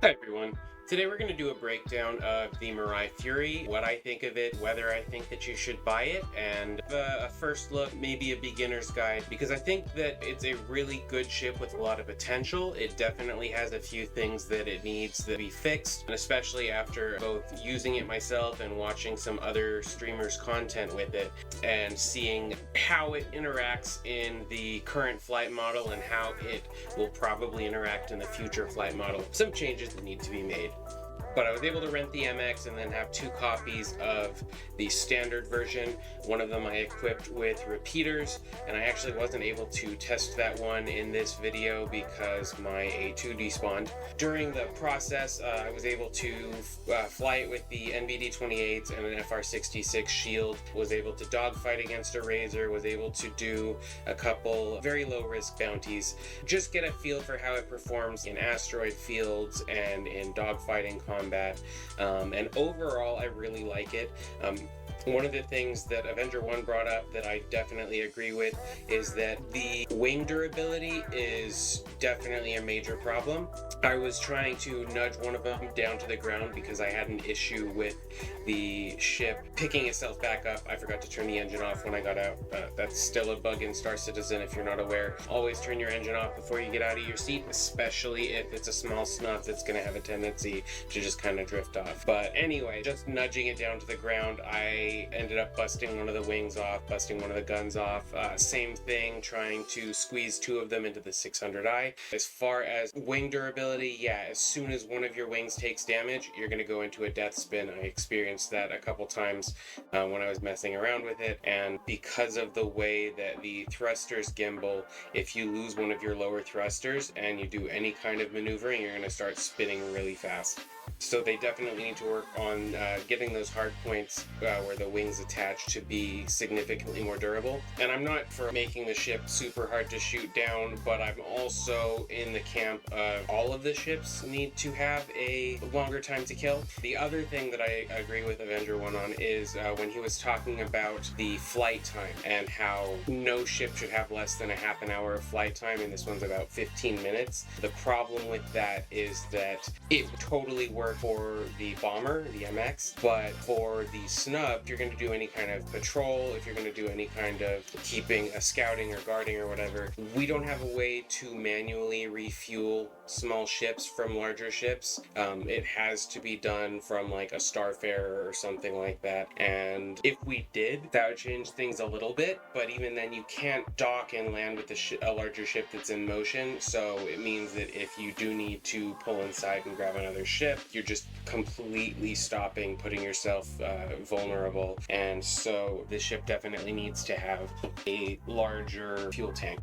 Hi everyone. Today we're going to do a breakdown of the Mirai Fury, what I think of it, whether I think that you should buy it, and a first look, maybe a beginner's guide, because I think that it's a really good ship with a lot of potential. It definitely has a few things that it needs to be fixed, and especially after both using it myself and watching some other streamers' content with it, and seeing how it interacts in the current flight model and how it will probably interact in the future flight model. Some changes that need to be made. But I was able to rent the MX and then have two copies of the standard version. One of them I equipped with repeaters, and I actually wasn't able to test that one in this video because my A2 despawned. During the process, I was able to fly it with the NBD-28s and an FR-66 shield, was able to dogfight against a Razor, was able to do a couple very low risk bounties, just get a feel for how it performs in asteroid fields and in dogfighting combat. And overall, I really like it. One of the things that Avenger 1 brought up that I definitely agree with is that the wing durability is definitely a major problem. I was trying to nudge one of them down to the ground because I had an issue with the ship picking itself back up. I forgot to turn the engine off when I got out. That's still a bug in Star Citizen if you're not aware. Always turn your engine off before you get out of your seat, especially if it's a small snub that's going to have a tendency to just kind of drift off. But anyway, just nudging it down to the ground, I ended up busting one of the wings off, busting one of the guns off. Same thing, trying to squeeze two of them into the 600i. As far as wing durability, yeah, as soon as one of your wings takes damage, you're going to go into a death spin. I experienced that a couple times when I was messing around with it, and because of the way that the thrusters gimbal, if you lose one of your lower thrusters and you do any kind of maneuvering, you're going to start spinning really fast. So they definitely need to work on getting those hard points where the wings attach to be significantly more durable. And I'm not for making the ship super hard to shoot down, but I'm also in the camp of all of the ships need to have a longer time to kill. The other thing that I agree with Avenger 1 on is when he was talking about the flight time and how no ship should have less than a half an hour of flight time, and this one's about 15 minutes. The problem with that is that it totally works for the bomber, the MX, but for the snub, if you're going to do any kind of patrol, if you're going to do any kind of keeping a scouting or guarding or whatever, we don't have a way to manually refuel small ships from larger ships. It has to be done from like a Starfarer or something like that, and if we did, that would change things a little bit, but even then you can't dock and land with a larger ship that's in motion, so it means that if you do need to pull inside and grab another ship, you're just completely stopping, putting yourself vulnerable, and so the ship definitely needs to have a larger fuel tank.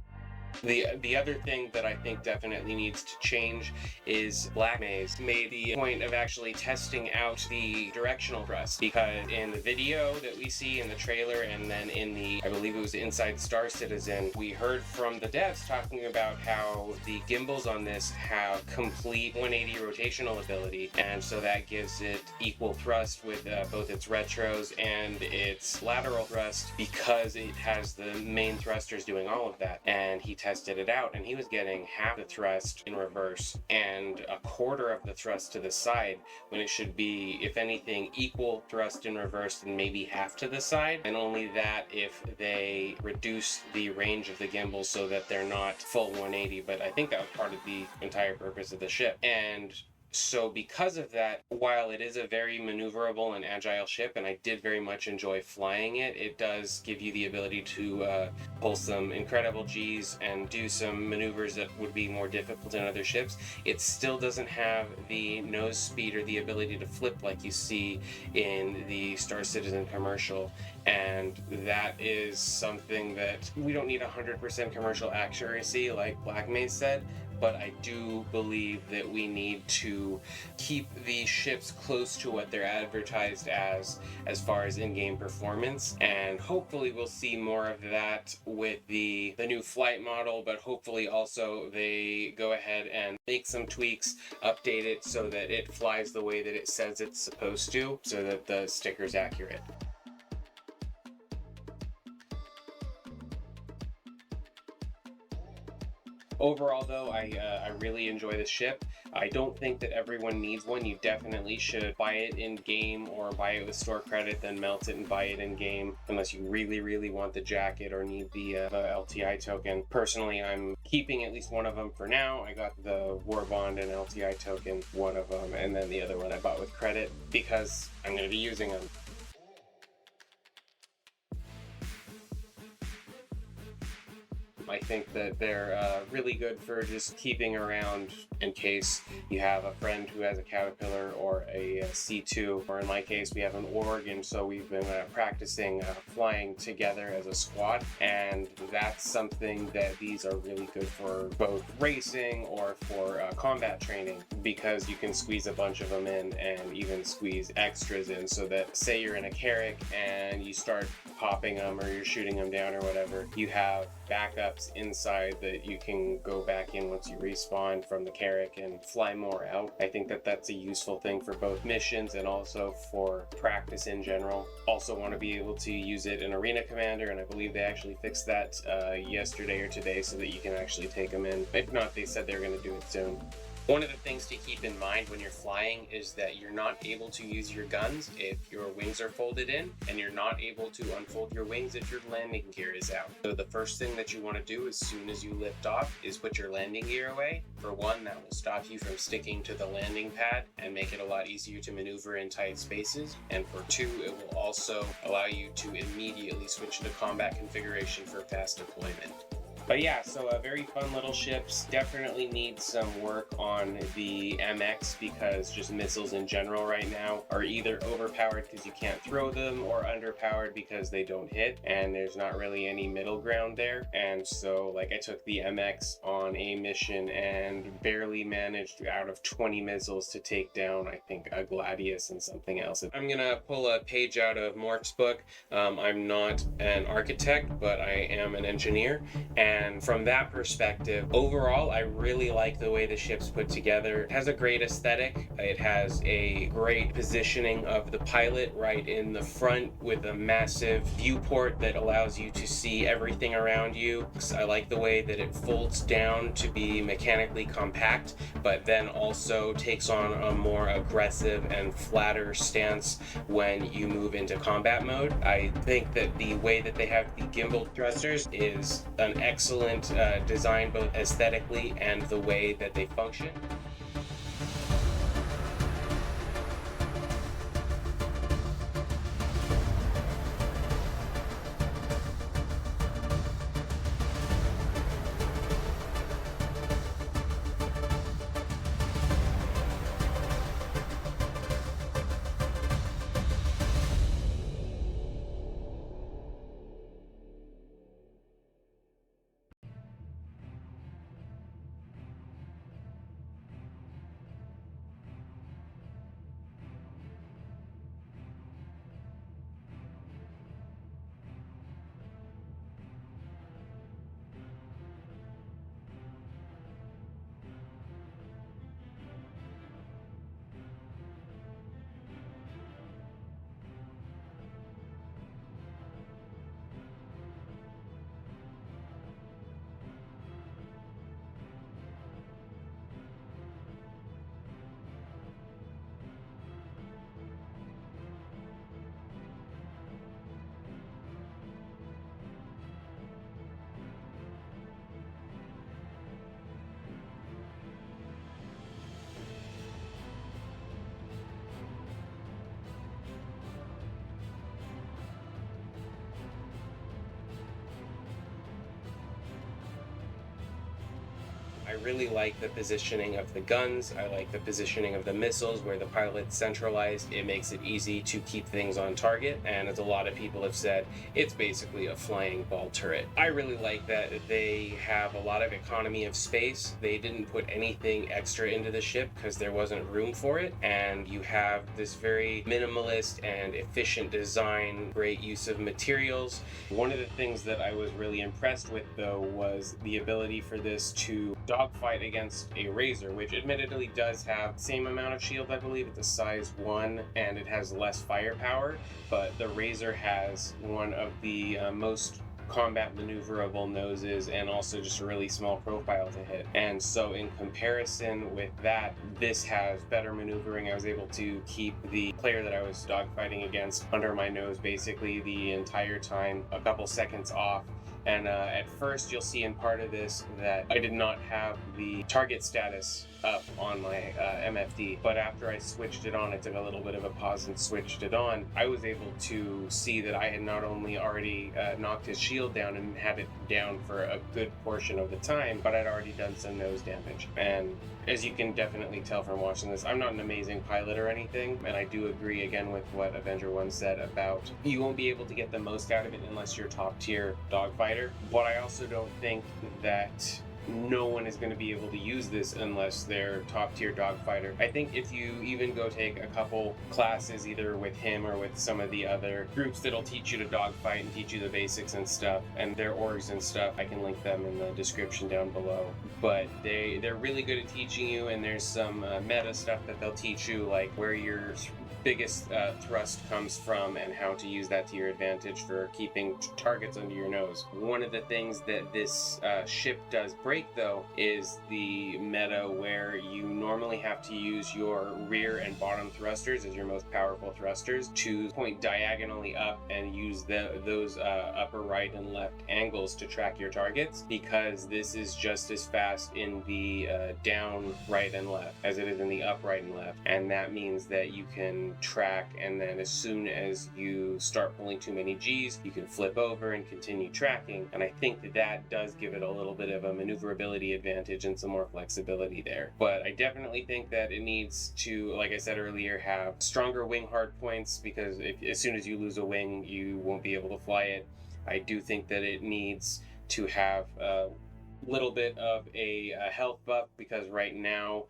The other thing that I think definitely needs to change is BlackMaze made the point of actually testing out the directional thrust, because in the video that we see in the trailer and then in the, I believe it was Inside Star Citizen, we heard from the devs talking about how the gimbals on this have complete 180 rotational ability, and so that gives it equal thrust with both its retros and its lateral thrust, because it has the main thrusters doing all of that. And he tested it out and he was getting half the thrust in reverse and a quarter of the thrust to the side, when it should be, if anything, equal thrust in reverse and maybe half to the side, and only that if they reduce the range of the gimbal so that they're not full 180. But I think that was part of the entire purpose of the ship. And so because of that, while it is a very maneuverable and agile ship, and I did very much enjoy flying it, it does give you the ability to pull some incredible Gs and do some maneuvers that would be more difficult in other ships. It still doesn't have the nose speed or the ability to flip like you see in the Star Citizen commercial, and that is something that we don't need 100% commercial accuracy like BlackMaze said, but I do believe that we need to keep the ships close to what they're advertised as far as in-game performance, and hopefully we'll see more of that with the new flight model, but hopefully also they go ahead and make some tweaks, update it so that it flies the way that it says it's supposed to, so that the sticker's accurate. Overall, though, I really enjoy this ship. I don't think that everyone needs one. You definitely should buy it in game or buy it with store credit, then melt it and buy it in game, unless you really want the jacket or need the LTI token. Personally, I'm keeping at least one of them for now. I got the War Bond and LTI token, one of them, and then the other one I bought with credit because I'm going to be using them. I think that they're really good for just keeping around in case you have a friend who has a Caterpillar or a C2, or in my case we have an Org, and so we've been practicing flying together as a squad, and that's something that these are really good for both racing or for combat training, because you can squeeze a bunch of them in and even squeeze extras in, so that say you're in a Carrack and you start popping them or you're shooting them down or whatever, you have backups inside that you can go back in once you respawn from the Carrack and fly more out. I think that that's a useful thing for both missions and also for practice in general. Also want to be able to use it in Arena Commander, and I believe they actually fixed that yesterday or today so that you can actually take them in. If not, they said they're going to do it soon. One of the things to keep in mind when you're flying is that you're not able to use your guns if your wings are folded in, and you're not able to unfold your wings if your landing gear is out. So the first thing that you want to do as soon as you lift off is put your landing gear away. For one, that will stop you from sticking to the landing pad and make it a lot easier to maneuver in tight spaces. And for two, it will also allow you to immediately switch to combat configuration for fast deployment. But yeah, so very fun little ships. Definitely need some work on the MX, because just missiles in general right now are either overpowered because you can't throw them, or underpowered because they don't hit, and there's not really any middle ground there. And so like I took the MX on a mission and barely managed out of 20 missiles to take down, I think, a Gladius and something else. I'm gonna pull a page out of Mork's book. I'm not an architect, but I am an engineer, and from that perspective, overall, I really like the way the ship's put together. It has a great aesthetic. It has a great positioning of the pilot right in the front with a massive viewport that allows you to see everything around you. I like the way that it folds down to be mechanically compact, but then also takes on a more aggressive and flatter stance when you move into combat mode. I think that the way that they have the gimbal thrusters is an excellent design, both aesthetically and the way that they function. I really like the positioning of the guns. I like the positioning of the missiles where the pilot's centralized. It makes it easy to keep things on target, and as a lot of people have said, it's basically a flying ball turret. I really like that they have a lot of economy of space. They didn't put anything extra into the ship because there wasn't room for it, and you have this very minimalist and efficient design, great use of materials. One of the things that I was really impressed with, though, was the ability for this to dogfight against a Razor, which admittedly does have the same amount of shield. I believe it's a size 1 and it has less firepower, but the Razor has one of the most combat maneuverable noses and also just a really small profile to hit. And so in comparison with that, this has better maneuvering. I was able to keep the player that I was dogfighting against under my nose basically the entire time, a couple seconds off. And at first you'll see in part of this that I did not have the target status up on my MFD, but after I switched it on, I took a little bit of a pause and switched it on, I was able to see that I had not only already knocked his shield down and had it down for a good portion of the time, but I'd already done some nose damage. And as you can definitely tell from watching this, I'm not an amazing pilot or anything, and I do agree again with what Avenger 1 said about you won't be able to get the most out of it unless you're top tier dogfighter, but I also don't think that no one is going to be able to use this unless they're top tier dogfighter. I think if you even go take a couple classes either with him or with some of the other groups that'll teach you to dogfight and teach you the basics and stuff and their orgs and stuff, I can link them in the description down below. But they're really good at teaching you, and there's some meta stuff that they'll teach you, like where your biggest thrust comes from and how to use that to your advantage for keeping targets under your nose. One of the things that this ship does break though is the meta where you normally have to use your rear and bottom thrusters as your most powerful thrusters to point diagonally up and use those upper right and left angles to track your targets, because this is just as fast in the down right and left as it is in the up right and left, and that means that you can track, and then as soon as you start pulling too many G's, you can flip over and continue tracking. And I think that does give it a little bit of a maneuverability advantage and some more flexibility there. But I definitely think that it needs to, like I said earlier, have stronger wing hard points, because as soon as you lose a wing, you won't be able to fly it. I do think that it needs to have a little bit of a health buff, because right now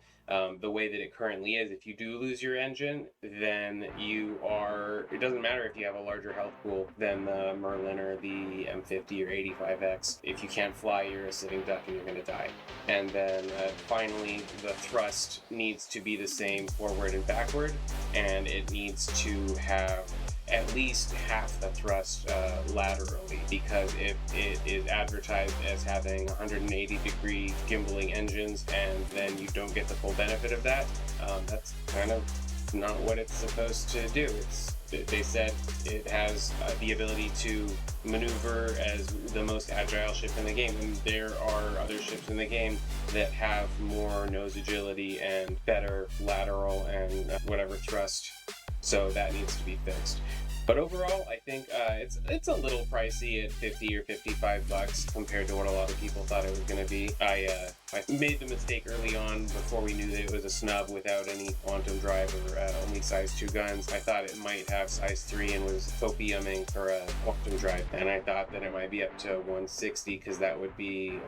the way that it currently is, if you do lose your engine, then it doesn't matter if you have a larger health pool than the Merlin or the M50 or 85X. If you can't fly, you're a sitting duck and you're going to die. And then finally, the thrust needs to be the same forward and backward, and it needs to have at least half the thrust laterally, because if it is advertised as having 180 degree gimbaling engines and then you don't get the full benefit of that, that's kind of not what it's supposed to do. They said it has the ability to maneuver as the most agile ship in the game, and there are other ships in the game that have more nose agility and better lateral and whatever thrust, so that needs to be fixed. But overall, I think it's a little pricey at $50 or $55 compared to what a lot of people thought it was going to be. I made the mistake early on, before we knew that it was a snub without any quantum drive or only size 2 guns. I thought it might have size 3 and was copiuming for a quantum drive, and I thought that it might be up to 160, because that would be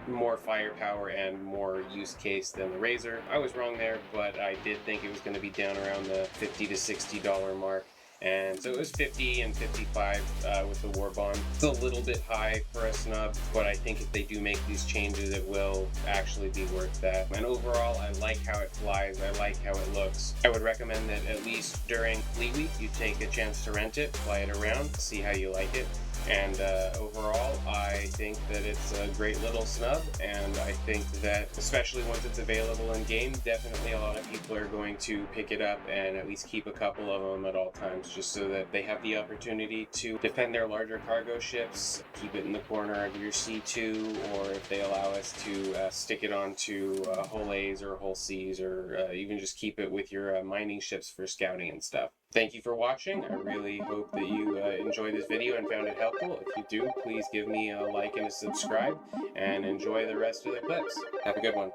more firepower and more use case than the Razor. I was wrong there, but I did think it was going to be down around the $50 to $60 mark. And so it was 50 and 55 with the war bond. It's a little bit high for a snub, but I think if they do make these changes, it will actually be worth that. And overall, I like how it flies. I like how it looks. I would recommend that at least during Fleet Week, you take a chance to rent it, fly it around, see how you like it. And overall, I think that it's a great little snub, and I think that, especially once it's available in game, definitely a lot of people are going to pick it up and at least keep a couple of them at all times, just so that they have the opportunity to defend their larger cargo ships, keep it in the corner of your C2, or if they allow us to stick it onto hull A's or hull C's, or even just keep it with your mining ships for scouting and stuff. Thank you for watching. I really hope that you enjoyed this video and found it helpful. If you do, please give me a like and a subscribe, and enjoy the rest of the clips. Have a good one.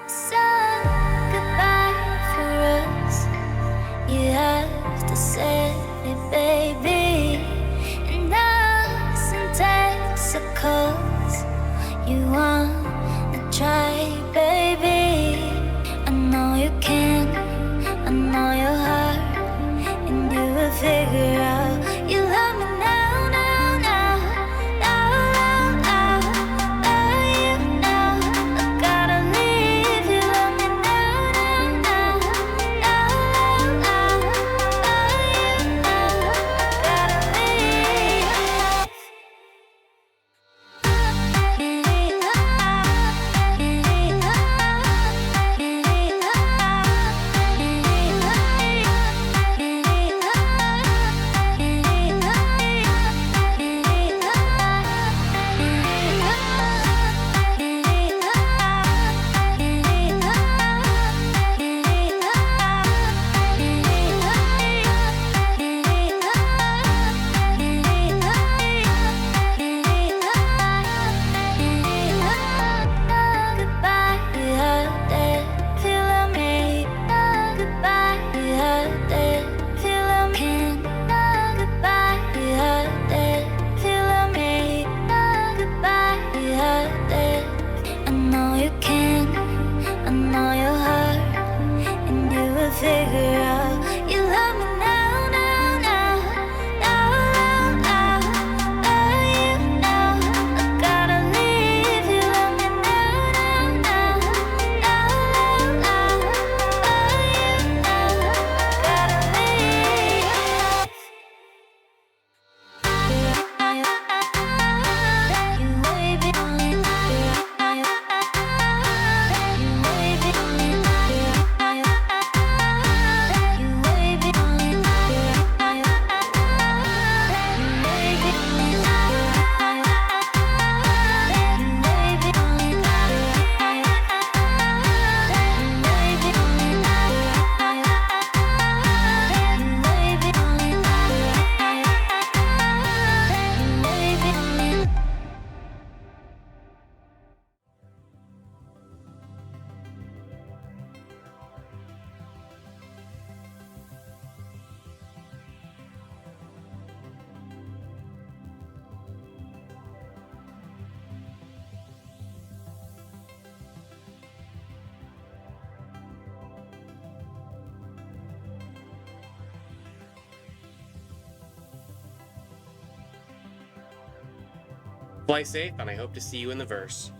So goodbye for us. You have to say it, baby. And us in Texas, you wanna try, baby. I know you can, I know your heart, and you will figure out you love me now, now, now, now, now, now, now, you know I gotta leave. You love me now, now, now, now, now, now, you know I gotta leave. Goodbye, you heard it, feel me. Goodbye, you heard it, feel me. Goodbye, you heard it, feel me. Goodbye, you heard it. I know you can, I know your heart, and you will figure out you love me now, now, now, now, now, now, now, you know I gotta leave. You love me now, now, now, now, now, now, you know I gotta leave. You wave it on it. You wave it on it. You wave it on it. You wave it on it. Fly safe, and I hope to see you in the verse.